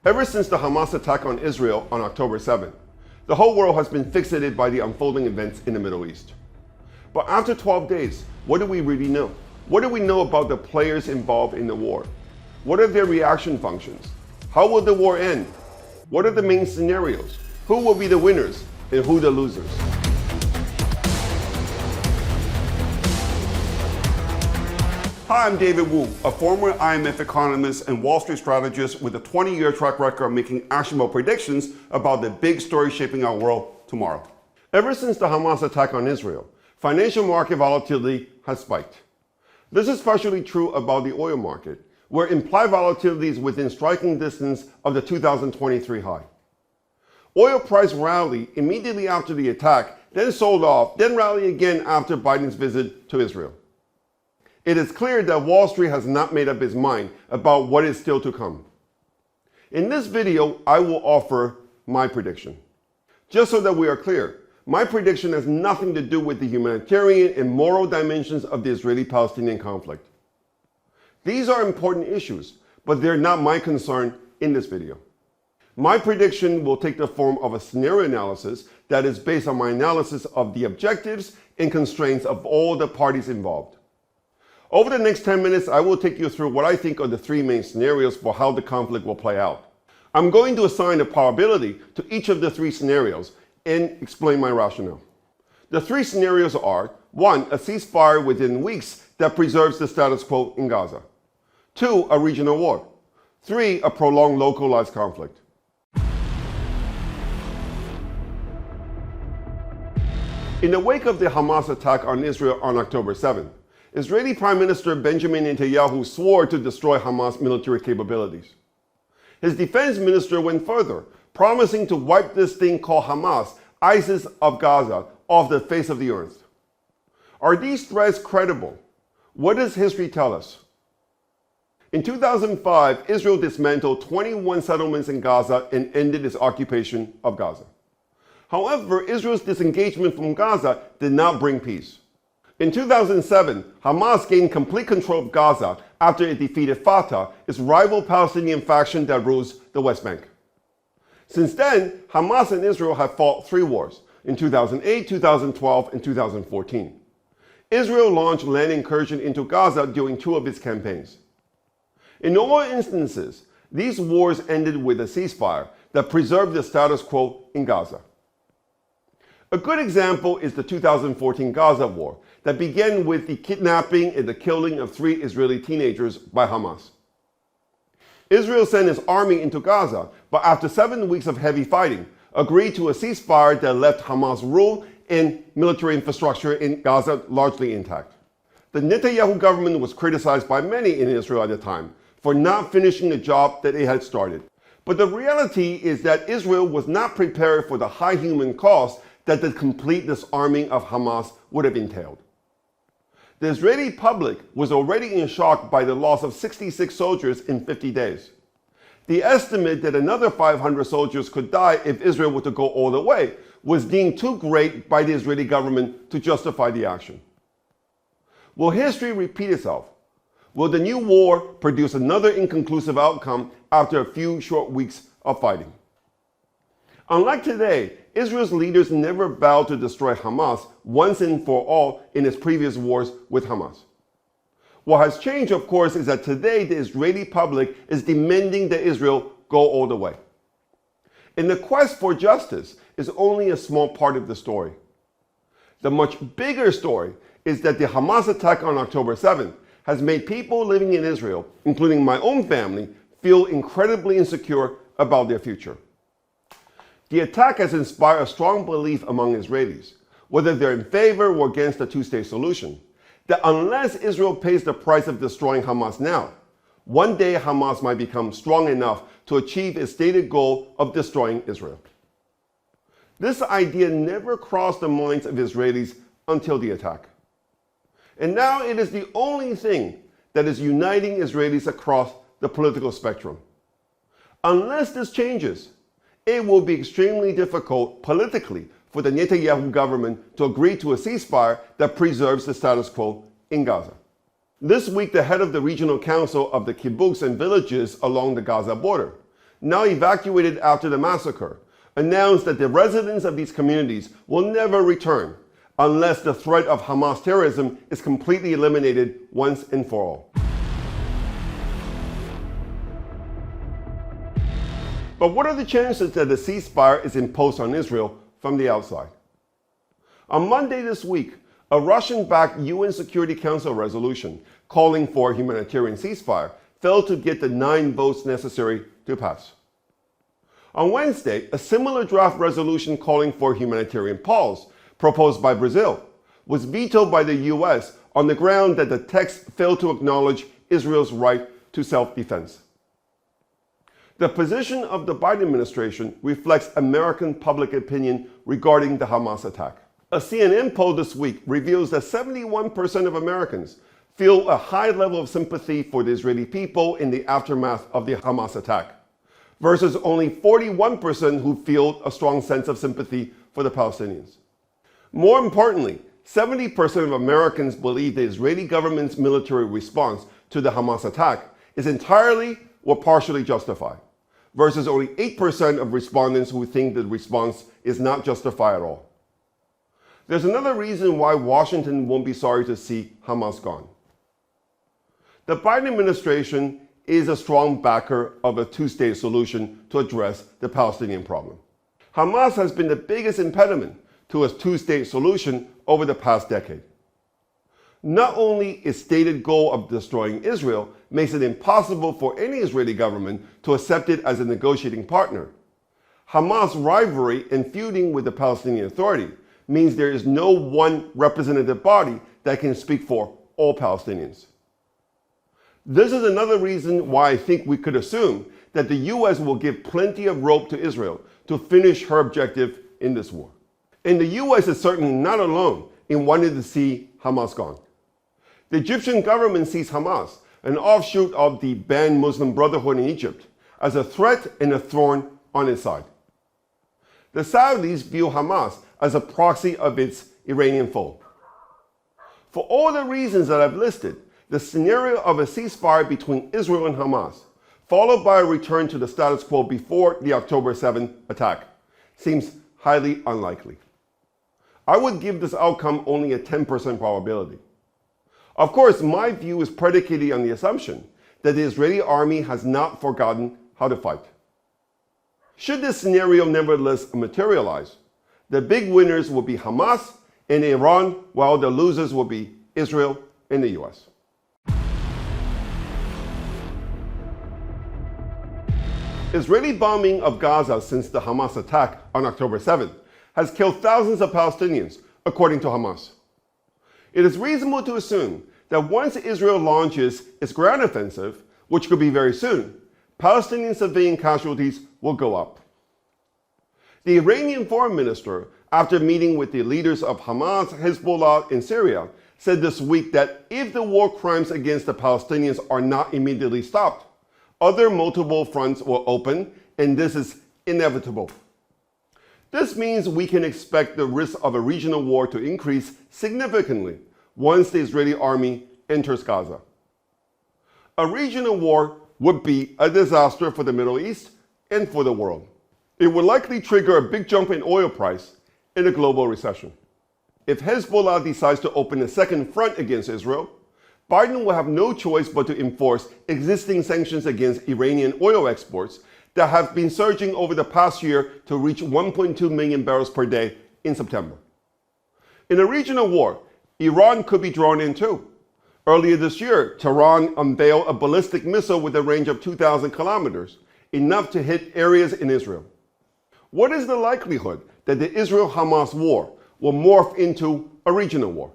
Ever since the Hamas attack on Israel on October 7th, the whole world has been fixated by the unfolding events in the Middle East. But after 12 days, what do we really know? What do we know about the players involved in the war? What are their reaction functions? How will the war end? What are the main scenarios? Who will be the winners and who the losers? Hi, I'm David Wu, a former IMF economist and Wall Street strategist with a 20-year track record of making actionable predictions about the big story shaping our world tomorrow. Ever since the Hamas attack on Israel, financial market volatility has spiked. This is especially true about the oil market, where implied volatility is within striking distance of the 2023 high. Oil price rallied immediately after the attack, then sold off, then rallied again after Biden's visit to Israel. It is clear that Wall Street has not made up its mind about what is still to come. In this video, I will offer my prediction. Just so that we are clear, my prediction has nothing to do with the humanitarian and moral dimensions of the Israeli-Palestinian conflict. These are important issues, but they're not my concern in this video. My prediction will take the form of a scenario analysis that is based on my analysis of the objectives and constraints of all the parties involved. Over the next 10 minutes, I will take you through what I think are the three main scenarios for how the conflict will play out. I'm going to assign a probability to each of the three scenarios and explain my rationale. The three scenarios are: 1, a ceasefire within weeks that preserves the status quo in Gaza; 2, a regional war; 3, a prolonged localized conflict. In the wake of the Hamas attack on Israel on October 7th, Israeli Prime Minister Benjamin Netanyahu swore to destroy Hamas military capabilities. His defense minister went further, promising to wipe this thing called Hamas, ISIS of Gaza, off the face of the earth. Are these threats credible? What does history tell us? In 2005, Israel dismantled 21 settlements in Gaza and ended its occupation of Gaza. However, Israel's disengagement from Gaza did not bring peace. In 2007, Hamas gained complete control of Gaza after it defeated Fatah, its rival Palestinian faction that rules the West Bank. Since then, Hamas and Israel have fought 3 wars in 2008, 2012, and 2014. Israel launched land incursion into Gaza during 2 of its campaigns. In all instances, these wars ended with a ceasefire that preserved the status quo in Gaza. A good example is the 2014 Gaza war that began with the kidnapping and the killing of 3 Israeli teenagers by Hamas. Israel sent its army into Gaza, but after 7 weeks of heavy fighting, agreed to a ceasefire that left Hamas rule and military infrastructure in Gaza largely intact. The Netanyahu government was criticized by many in Israel at the time for not finishing the job that it had started. But the reality is that Israel was not prepared for the high human cost that the complete disarming of Hamas would have entailed. The Israeli public was already in shock by the loss of 66 soldiers in 50 days. The estimate that another 500 soldiers could die if Israel were to go all the way was deemed too great by the Israeli government to justify the action. Will history repeat itself? Will the new war produce another inconclusive outcome after a few short weeks of fighting? Unlike today, Israel's leaders never vowed to destroy Hamas once and for all in its previous wars with Hamas. What has changed, of course, is that today the Israeli public is demanding that Israel go all the way. And the quest for justice is only a small part of the story. The much bigger story is that the Hamas attack on October 7th has made people living in Israel, including my own family, feel incredibly insecure about their future. The attack has inspired a strong belief among Israelis, whether they're in favor or against the two-state solution, that unless Israel pays the price of destroying Hamas now, one day Hamas might become strong enough to achieve its stated goal of destroying Israel. This idea never crossed the minds of Israelis until the attack. And now it is the only thing that is uniting Israelis across the political spectrum. Unless this changes, it will be extremely difficult politically for the Netanyahu government to agree to a ceasefire that preserves the status quo in Gaza. This week, the head of the regional council of the kibbutz and villages along the Gaza border, now evacuated after the massacre, announced that the residents of these communities will never return unless the threat of Hamas terrorism is completely eliminated once and for all. But what are the chances that a ceasefire is imposed on Israel from the outside? On Monday this week, a Russian-backed UN Security Council resolution calling for a humanitarian ceasefire failed to get the 9 votes necessary to pass. On Wednesday, a similar draft resolution calling for a humanitarian pause, proposed by Brazil, was vetoed by the US on the ground that the text failed to acknowledge Israel's right to self-defense. The position of the Biden administration reflects American public opinion regarding the Hamas attack. A CNN poll this week reveals that 71% of Americans feel a high level of sympathy for the Israeli people in the aftermath of the Hamas attack, versus only 41% who feel a strong sense of sympathy for the Palestinians. More importantly, 70% of Americans believe the Israeli government's military response to the Hamas attack is entirely or partially justified, versus only 8% of respondents who think the response is not justified at all. There's another reason why Washington won't be sorry to see Hamas gone. The Biden administration is a strong backer of a two-state solution to address the Palestinian problem. Hamas has been the biggest impediment to a two-state solution over the past decade. Not only its stated goal of destroying Israel makes it impossible for any Israeli government to accept it as a negotiating partner, Hamas' rivalry and feuding with the Palestinian Authority means there is no one representative body that can speak for all Palestinians. This is another reason why I think we could assume that the US will give plenty of rope to Israel to finish her objective in this war. And the US is certainly not alone in wanting to see Hamas gone. The Egyptian government sees Hamas, an offshoot of the banned Muslim Brotherhood in Egypt, as a threat and a thorn on its side. The Saudis view Hamas as a proxy of its Iranian foe. For all the reasons that I've listed, the scenario of a ceasefire between Israel and Hamas, followed by a return to the status quo before the October 7th attack, seems highly unlikely. I would give this outcome only a 10% probability. Of course, my view is predicated on the assumption that the Israeli army has not forgotten how to fight. Should this scenario nevertheless materialize, the big winners will be Hamas and Iran, while the losers will be Israel and the US. Israeli bombing of Gaza since the Hamas attack on October 7th has killed thousands of Palestinians, according to Hamas. It is reasonable to assume that once Israel launches its ground offensive, which could be very soon, Palestinian civilian casualties will go up. The Iranian foreign minister, after meeting with the leaders of Hamas, Hezbollah, and Syria, said this week that if the war crimes against the Palestinians are not immediately stopped, other multiple fronts will open, and this is inevitable. This means we can expect the risk of a regional war to increase significantly once the Israeli army enters Gaza. A regional war would be a disaster for the Middle East and for the world. It would likely trigger a big jump in oil price and a global recession. If Hezbollah decides to open a second front against Israel, Biden will have no choice but to enforce existing sanctions against Iranian oil exports that have been surging over the past year to reach 1.2 million barrels per day in September. In a regional war, Iran could be drawn in too. Earlier this year, Tehran unveiled a ballistic missile with a range of 2,000 kilometers, enough to hit areas in Israel. What is the likelihood that the Israel Hamas war will morph into a regional war?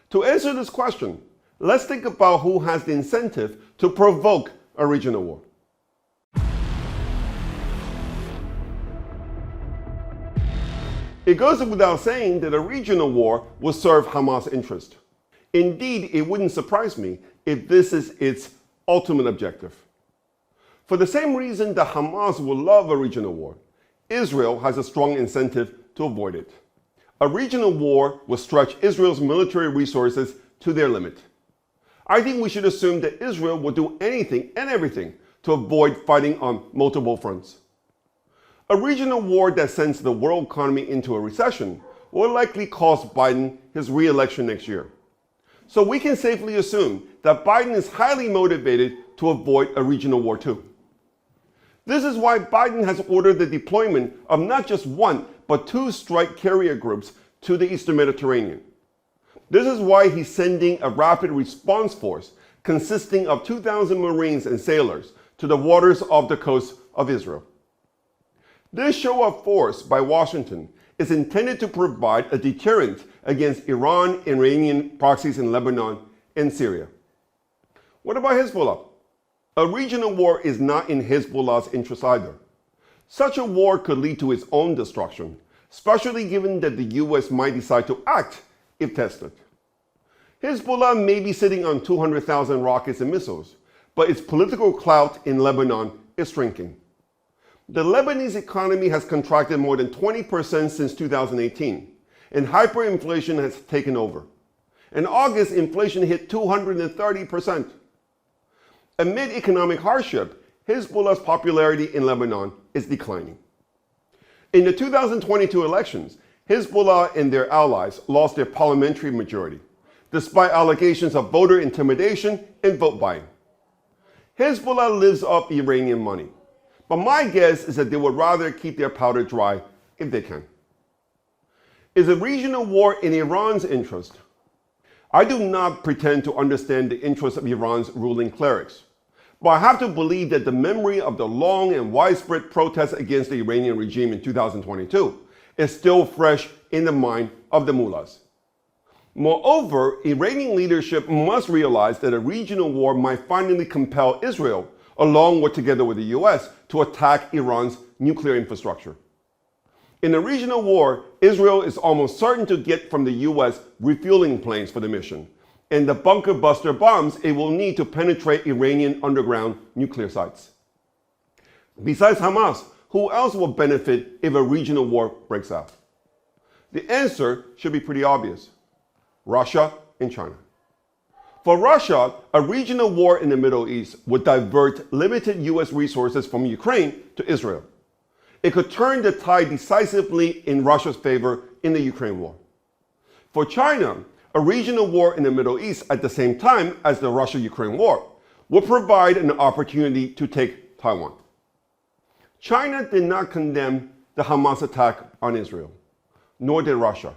To answer this question, let's think about who has the incentive to provoke a regional war. It goes without saying that a regional war will serve Hamas' interest. Indeed, it wouldn't surprise me if this is its ultimate objective. For the same reason that Hamas will love a regional war, Israel has a strong incentive to avoid it. A regional war will stretch Israel's military resources to their limit. I think we should assume that Israel will do anything and everything to avoid fighting on multiple fronts. A regional war that sends the world economy into a recession will likely cost Biden his re-election next year. So we can safely assume that Biden is highly motivated to avoid a regional war too. This is why Biden has ordered the deployment of not just one, but two strike carrier groups to the Eastern Mediterranean. This is why he's sending a rapid response force consisting of 2,000 Marines and sailors to the waters off the coast of Israel. This show of force by Washington is intended to provide a deterrent against Iran and Iranian proxies in Lebanon and Syria. What about Hezbollah? A regional war is not in Hezbollah's interest either. Such a war could lead to its own destruction, especially given that the US might decide to act if tested. Hezbollah may be sitting on 200,000 rockets and missiles, but its political clout in Lebanon is shrinking. The Lebanese economy has contracted more than 20% since 2018, and hyperinflation has taken over. In August, inflation hit 230%. Amid economic hardship, Hezbollah's popularity in Lebanon is declining. In the 2022 elections, Hezbollah and their allies lost their parliamentary majority, despite allegations of voter intimidation and vote buying. Hezbollah lives off Iranian money, but my guess is that they would rather keep their powder dry if they can. Is a regional war in Iran's interest? I do not pretend to understand the interests of Iran's ruling clerics, but I have to believe that the memory of the long and widespread protests against the Iranian regime in 2022 is still fresh in the mind of the mullahs. Moreover, Iranian leadership must realize that a regional war might finally compel Israel, along with together with the US, to attack Iran's nuclear infrastructure. In a regional war, Israel is almost certain to get from the US refueling planes for the mission, and the bunker buster bombs it will need to penetrate Iranian underground nuclear sites. Besides Hamas, who else will benefit if a regional war breaks out? The answer should be pretty obvious: Russia and China. For Russia, a regional war in the Middle East would divert limited US resources from Ukraine to Israel. It could turn the tide decisively in Russia's favor in the Ukraine war. For China, a regional war in the Middle East at the same time as the Russia-Ukraine war would provide an opportunity to take Taiwan. China did not condemn the Hamas attack on Israel, nor did Russia.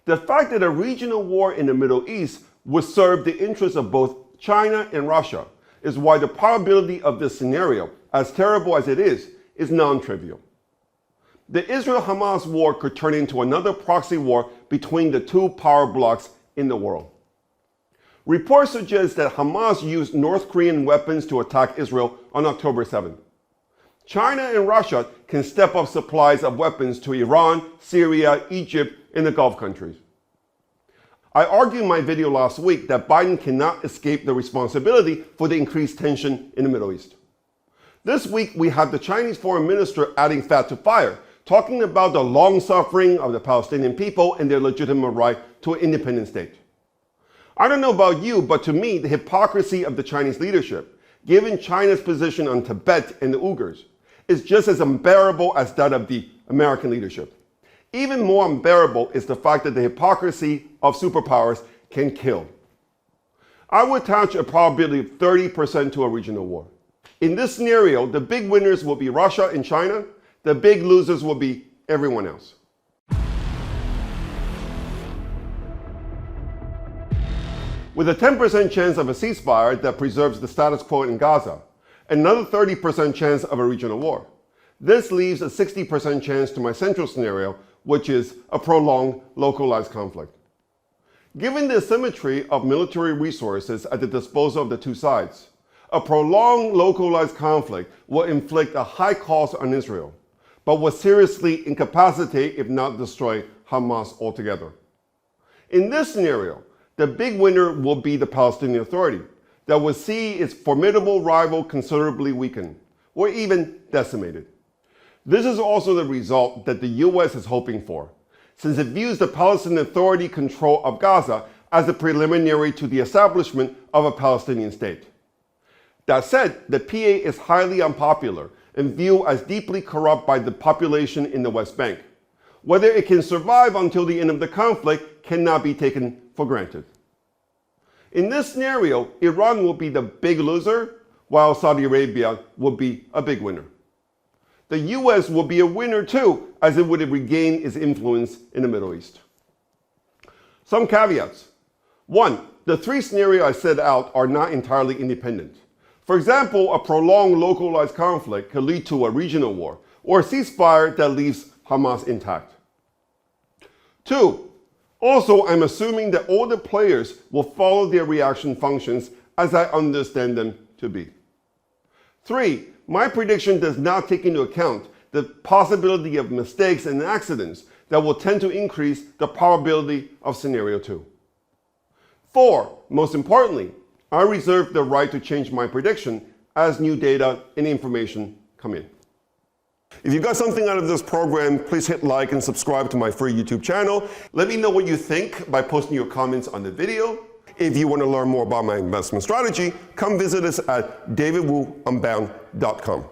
The fact that a regional war in the Middle East would serve the interests of both China and Russia is why the probability of this scenario, as terrible as it is non-trivial. The Israel-Hamas war could turn into another proxy war between the two power blocs in the world. Reports suggest that Hamas used North Korean weapons to attack Israel on October 7th. China and Russia can step up supplies of weapons to Iran, Syria, Egypt, and the Gulf countries. I argued in my video last week that Biden cannot escape the responsibility for the increased tension in the Middle East. This week, we have the Chinese foreign minister adding fat to fire, talking about the long suffering of the Palestinian people and their legitimate right to an independent state. I don't know about you, but to me, the hypocrisy of the Chinese leadership, given China's position on Tibet and the Uyghurs, is just as unbearable as that of the American leadership. Even more unbearable is the fact that the hypocrisy of superpowers can kill. I would attach a probability of 30% to a regional war. In this scenario, the big winners will be Russia and China. The big losers will be everyone else. With a 10% chance of a ceasefire that preserves the status quo in Gaza, another 30% chance of a regional war. This leaves a 60% chance to my central scenario, which is a prolonged, localized conflict. Given the asymmetry of military resources at the disposal of the two sides, a prolonged, localized conflict will inflict a high cost on Israel, but will seriously incapacitate, if not destroy, Hamas altogether. In this scenario, the big winner will be the Palestinian Authority, that will see its formidable rival considerably weakened, or even decimated. This is also the result that the US is hoping for, since it views the Palestinian Authority control of Gaza as a preliminary to the establishment of a Palestinian state. That said, the PA is highly unpopular and viewed as deeply corrupt by the population in the West Bank. Whether it can survive until the end of the conflict cannot be taken for granted. In this scenario, Iran will be the big loser, while Saudi Arabia will be a big winner. The US will be a winner too, as it would regain its influence in the Middle East. Some caveats. 1. The three scenarios I set out are not entirely independent. For example, a prolonged localized conflict could lead to a regional war, or a ceasefire that leaves Hamas intact. 2. Also, I'm assuming that all the players will follow their reaction functions as I understand them to be. 3. My prediction does not take into account the possibility of mistakes and accidents that will tend to increase the probability of scenario 2. 4. Most importantly, I reserve the right to change my prediction as new data and information come in. If you got something out of this program, please hit like and subscribe to my free YouTube channel. Let me know what you think by posting your comments on the video. If you want to learn more about my investment strategy, come visit us at davidwunbound.com.